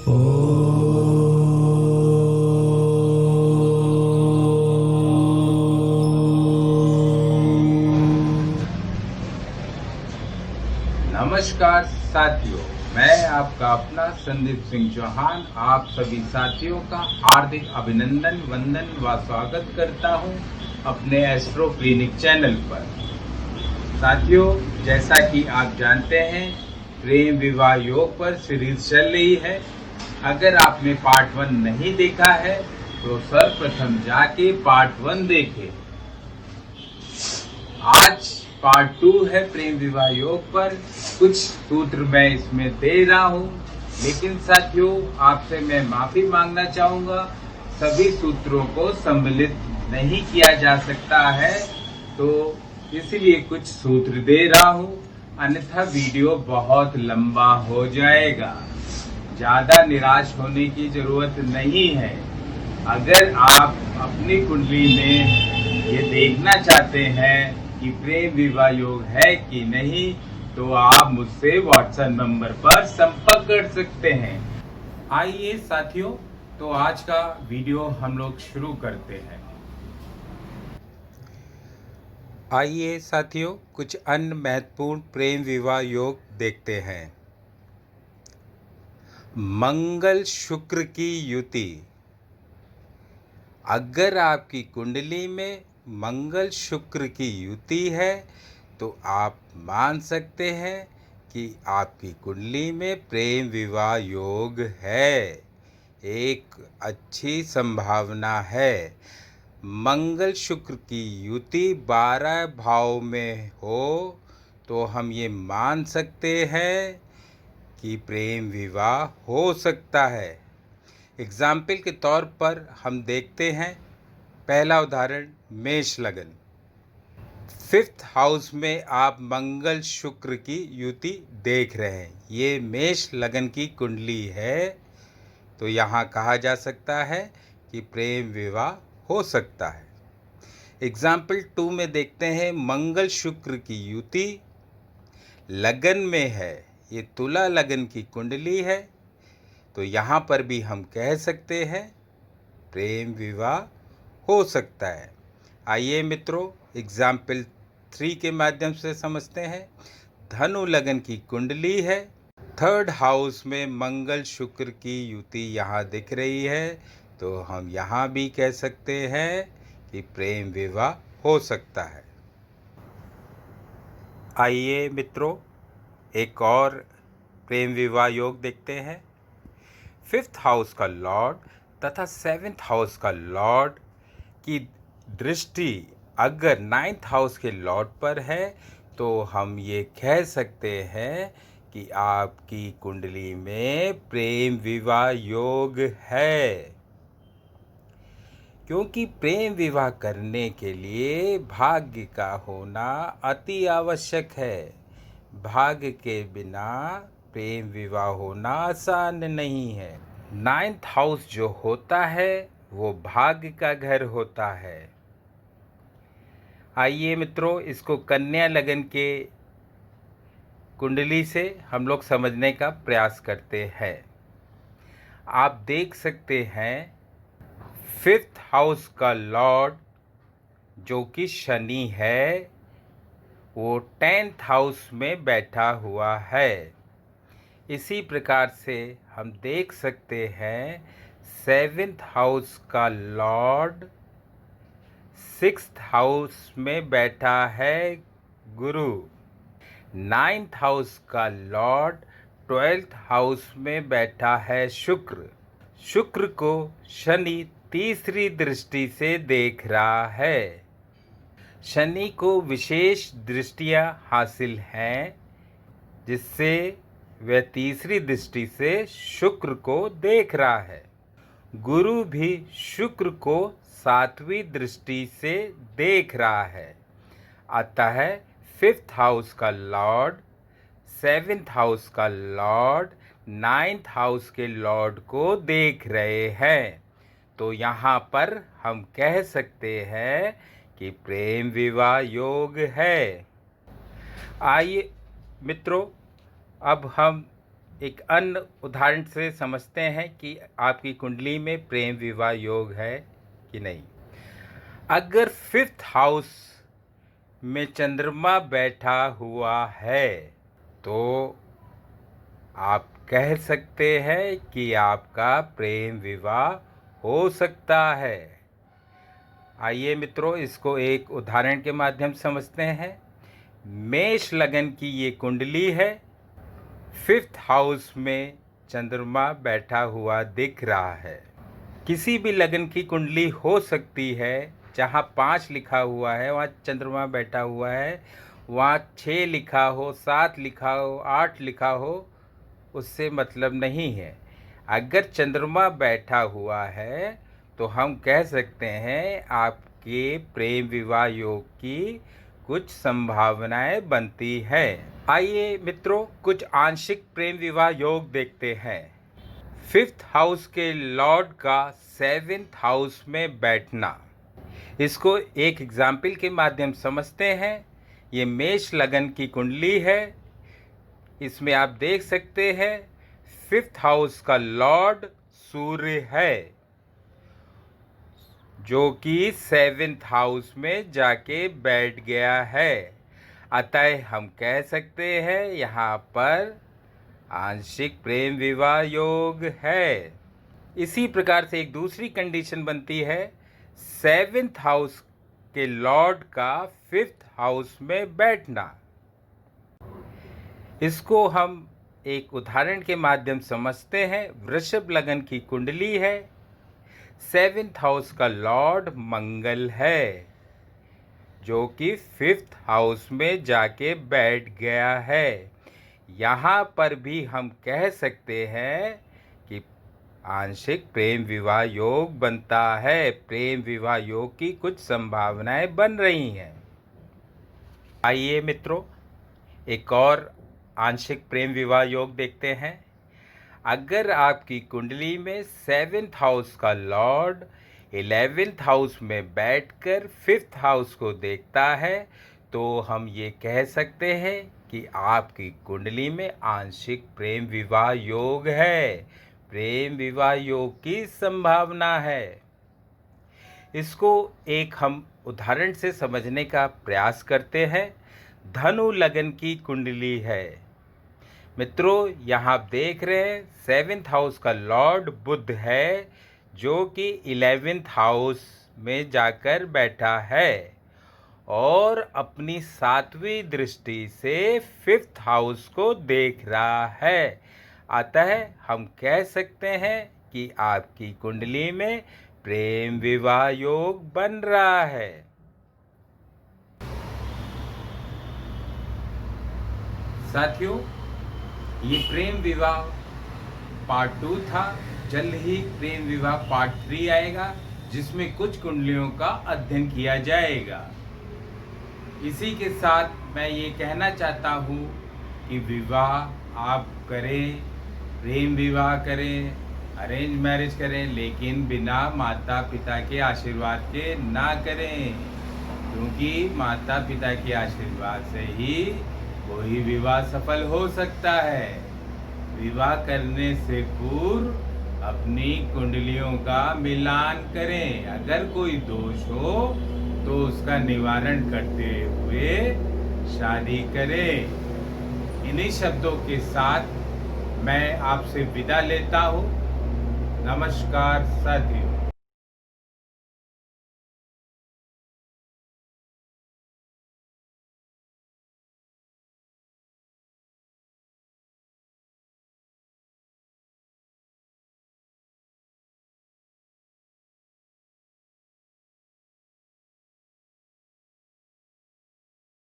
नमस्कार साथियों, मैं आपका अपना संदीप सिंह चौहान आप सभी साथियों का हार्दिक अभिनंदन, वंदन व स्वागत करता हूं अपने एस्ट्रो क्लिनिक चैनल पर। साथियों, जैसा कि आप जानते हैं, प्रेम विवाह योग पर सीरीज चल रही है। अगर आपने पार्ट 1 नहीं देखा है तो सर्वप्रथम जाके पार्ट 1 देखें। आज पार्ट 2 है प्रेम विवाह योग पर। कुछ सूत्र मैं इसमें दे रहा हूं, लेकिन साथियों आपसे मैं माफी मांगना चाहूंगा। सभी सूत्रों को सम्मिलित नहीं किया जा सकता है, तो इसलिए कुछ सूत्र दे रहा हूं, अन्यथा वीडियो बहुत लंबा हो जाएगा। ज्यादा निराश होने की जरूरत नहीं है। अगर आप अपनी कुंडली में ये देखना चाहते हैं कि प्रेम विवाह योग है कि नहीं, तो आप मुझसे व्हाट्सएप नंबर पर संपर्क कर सकते हैं। आइए साथियों, तो आज का वीडियो हम लोग शुरू करते हैं। आइए साथियों, कुछ अन्य महत्वपूर्ण प्रेम विवाह योग देखते हैं। मंगल शुक्र की युति। अगर आपकी कुंडली में मंगल शुक्र की युति है तो आप मान सकते हैं कि आपकी कुंडली में प्रेम विवाह योग है। एक अच्छी संभावना है। मंगल शुक्र की युति 12 भाव में हो तो हम ये मान सकते हैं कि प्रेम विवाह हो सकता है। एग्जाम्पल के तौर पर हम देखते हैं, पहला उदाहरण मेष लगन। 5th हाउस में आप मंगल शुक्र की युति देख रहे हैं। ये मेष लगन की कुंडली है, तो यहाँ कहा जा सकता है कि प्रेम विवाह हो सकता है। एग्जाम्पल 2 में देखते हैं, मंगल शुक्र की युति लगन में है। ये तुला लगन की कुंडली है, तो यहाँ पर भी हम कह सकते हैं प्रेम विवाह हो सकता है। आइए मित्रों, एग्जाम्पल 3 के माध्यम से समझते हैं। धनु लगन की कुंडली है, 3rd हाउस में मंगल शुक्र की युति यहाँ दिख रही है, तो हम यहाँ भी कह सकते हैं कि प्रेम विवाह हो सकता है। आइए मित्रों, एक और प्रेम विवाह योग देखते हैं। 5th हाउस का लॉर्ड तथा 7th हाउस का लॉर्ड की दृष्टि अगर 9th हाउस के लॉर्ड पर है, तो हम ये कह सकते हैं कि आपकी कुंडली में प्रेम विवाह योग है। क्योंकि प्रेम विवाह करने के लिए भाग्य का होना अति आवश्यक है। भाग्य के बिना प्रेम विवाह होना आसान नहीं है। 9th हाउस जो होता है वो भाग्य का घर होता है। आइए मित्रों, इसको कन्या लगन के कुंडली से हम लोग समझने का प्रयास करते हैं। आप देख सकते हैं 5th हाउस का लॉर्ड जो कि शनि है, वो 10th हाउस में बैठा हुआ है। इसी प्रकार से हम देख सकते हैं 7th हाउस का लॉर्ड 6th हाउस में बैठा है गुरु। 9th हाउस का लॉर्ड 12th हाउस में बैठा है शुक्र। शुक्र को शनि तीसरी दृष्टि से देख रहा है। शनि को विशेष दृष्टियां हासिल हैं, जिससे वह तीसरी दृष्टि से शुक्र को देख रहा है। गुरु भी शुक्र को 7वीं दृष्टि से देख रहा है। अतः 5th हाउस का लॉर्ड, 7th हाउस का लॉर्ड 9th हाउस के लॉर्ड को देख रहे हैं। तो यहाँ पर हम कह सकते हैं कि प्रेम विवाह योग है। आइए मित्रों, अब हम एक अन्य उदाहरण से समझते हैं कि आपकी कुंडली में प्रेम विवाह योग है कि नहीं। अगर 5th हाउस में चंद्रमा बैठा हुआ है तो आप कह सकते हैं कि आपका प्रेम विवाह हो सकता है। आइए मित्रों, इसको एक उदाहरण के माध्यम से समझते हैं। मेष लगन की ये कुंडली है, 5th हाउस में चंद्रमा बैठा हुआ दिख रहा है। किसी भी लगन की कुंडली हो सकती है, जहाँ 5 लिखा हुआ है वहाँ चंद्रमा बैठा हुआ है, वहाँ 6 लिखा हो, 7 लिखा हो, 8 लिखा हो, उससे मतलब नहीं है। अगर चंद्रमा बैठा हुआ है तो हम कह सकते हैं आपके प्रेम विवाह योग की कुछ संभावनाएं बनती है। आइए मित्रों, कुछ आंशिक प्रेम विवाह योग देखते हैं। 5th हाउस के लॉर्ड का 7th हाउस में बैठना, इसको एक एग्जाम्पल के माध्यम समझते हैं। ये मेष लगन की कुंडली है, इसमें आप देख सकते हैं 5th हाउस का लॉर्ड सूर्य है, जो कि 7th हाउस में जाके बैठ गया है। अतः हम कह सकते हैं यहाँ पर आंशिक प्रेम विवाह योग है। इसी प्रकार से एक दूसरी कंडीशन बनती है 7th हाउस के लॉर्ड का 5th हाउस में बैठना। इसको हम एक उदाहरण के माध्यम समझते हैं। वृषभ लगन की कुंडली है, 7th हाउस का लॉर्ड मंगल है, जो कि 5th हाउस में जाके बैठ गया है। यहाँ पर भी हम कह सकते हैं कि आंशिक प्रेम विवाह योग बनता है। प्रेम विवाह योग की कुछ संभावनाएं बन रही हैं। आइए मित्रों, एक और आंशिक प्रेम विवाह योग देखते हैं। अगर आपकी कुंडली में 7th हाउस का लॉर्ड 11th हाउस में बैठकर 5th हाउस को देखता है तो हम ये कह सकते हैं कि आपकी कुंडली में आंशिक प्रेम विवाह योग है। प्रेम विवाह योग की संभावना है। इसको एक हम उदाहरण से समझने का प्रयास करते हैं। धनु लगन की कुंडली है। मित्रों, यहाँ आप देख रहे हैं 7th हाउस का लॉर्ड बुध है, जो कि 11th हाउस में जाकर बैठा है और अपनी 7वीं दृष्टि से 5th हाउस को देख रहा है। अतः हम कह सकते हैं कि आपकी कुंडली में प्रेम विवाह योग बन रहा है। साथियों, ये प्रेम विवाह पार्ट 2 था। जल्द ही प्रेम विवाह पार्ट 3 आएगा, जिसमें कुछ कुंडलियों का अध्ययन किया जाएगा। इसी के साथ मैं ये कहना चाहता हूँ कि विवाह आप करें, प्रेम विवाह करें, अरेंज मैरिज करें, लेकिन बिना माता पिता के आशीर्वाद के ना करें, क्योंकि माता पिता के आशीर्वाद से ही कोई विवाह सफल हो सकता है। विवाह करने से पूर्व अपनी कुंडलियों का मिलान करें। अगर कोई दोष हो तो उसका निवारण करते हुए शादी करें। इन्हीं शब्दों के साथ मैं आपसे विदा लेता हूँ। नमस्कार साथियों।